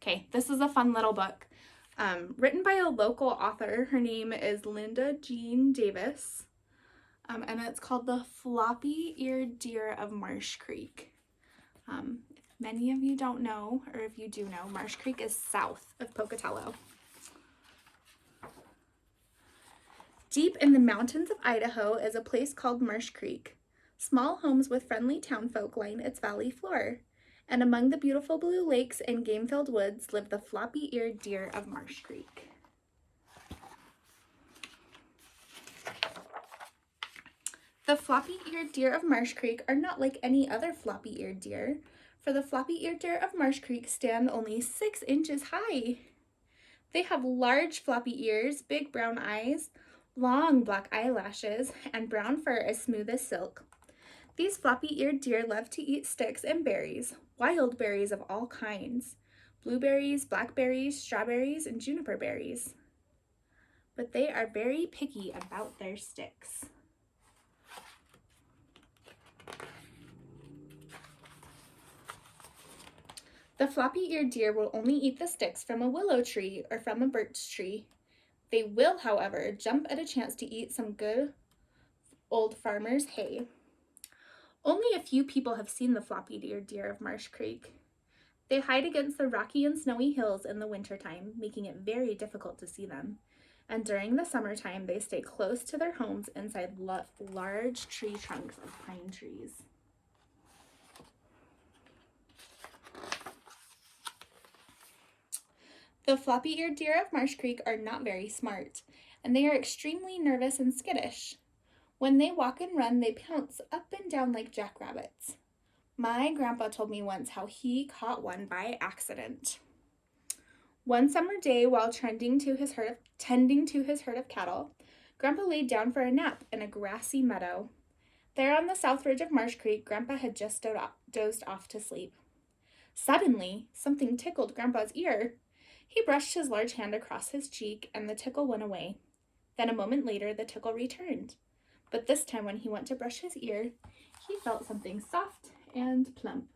Okay, this is a fun little book. Written by a local author. Her name is Linda Jean Davis. And it's called The Floppy-Eared Deer of Marsh Creek. If many of you don't know, or if you do know, Marsh Creek is south of Pocatello. Deep in the mountains of Idaho is a place called Marsh Creek. Small homes with friendly townfolk line its valley floor. And among the beautiful blue lakes and game-filled woods live the floppy-eared deer of Marsh Creek. The floppy-eared deer of Marsh Creek are not like any other floppy-eared deer, for the floppy-eared deer of Marsh Creek stand only 6 inches high. They have large floppy ears, big brown eyes, long black eyelashes, and brown fur as smooth as silk. These floppy-eared deer love to eat sticks and berries, wild berries of all kinds, blueberries, blackberries, strawberries, and juniper berries. But they are very picky about their sticks. The floppy-eared deer will only eat the sticks from a willow tree or from a birch tree. They will, however, jump at a chance to eat some good old farmer's hay. Only a few people have seen the floppy-eared deer of Marsh Creek. They hide against the rocky and snowy hills in the wintertime, making it very difficult to see them. And during the summertime, they stay close to their homes inside large tree trunks of pine trees. The floppy-eared deer of Marsh Creek are not very smart, and they are extremely nervous and skittish. When they walk and run, they pounce up and down like jackrabbits. My grandpa told me once how he caught one by accident. One summer day, while tending to his herd of cattle, Grandpa laid down for a nap in a grassy meadow. There on the south ridge of Marsh Creek, Grandpa had just dozed off to sleep. Suddenly, something tickled Grandpa's ear. He brushed his large hand across his cheek, and the tickle went away. Then a moment later, the tickle returned. But this time, when he went to brush his ear, he felt something soft and plump.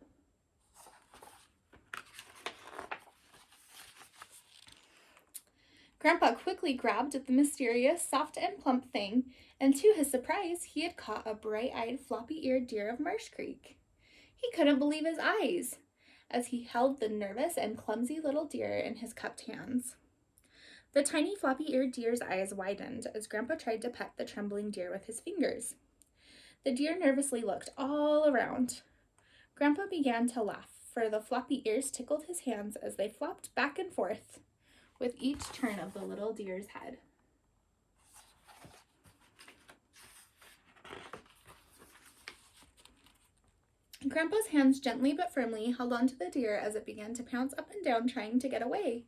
Grandpa quickly grabbed at the mysterious soft and plump thing, and to his surprise, he had caught a bright-eyed, floppy-eared deer of Marsh Creek. He couldn't believe his eyes as he held the nervous and clumsy little deer in his cupped hands. The tiny floppy-eared deer's eyes widened as Grandpa tried to pet the trembling deer with his fingers. The deer nervously looked all around. Grandpa began to laugh, for the floppy ears tickled his hands as they flopped back and forth with each turn of the little deer's head. Grandpa's hands gently but firmly held onto the deer as it began to pounce up and down, trying to get away.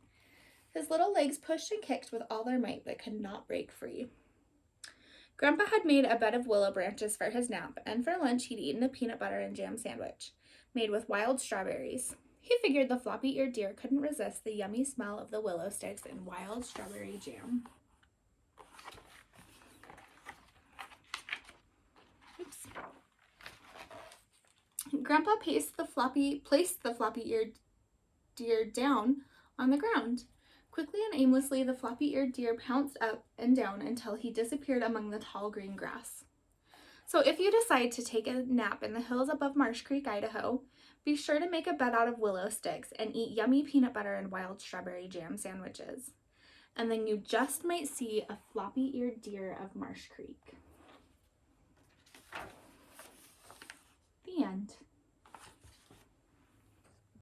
His little legs pushed and kicked with all their might but could not break free. Grandpa had made a bed of willow branches for his nap, and for lunch he'd eaten a peanut butter and jam sandwich made with wild strawberries. He figured the floppy-eared deer couldn't resist the yummy smell of the willow sticks and wild strawberry jam. Oops. Grandpa placed the floppy-eared deer down on the ground. Quickly and aimlessly, the floppy-eared deer pounced up and down until he disappeared among the tall green grass. So if you decide to take a nap in the hills above Marsh Creek, Idaho, be sure to make a bed out of willow sticks and eat yummy peanut butter and wild strawberry jam sandwiches. And then you just might see a floppy-eared deer of Marsh Creek.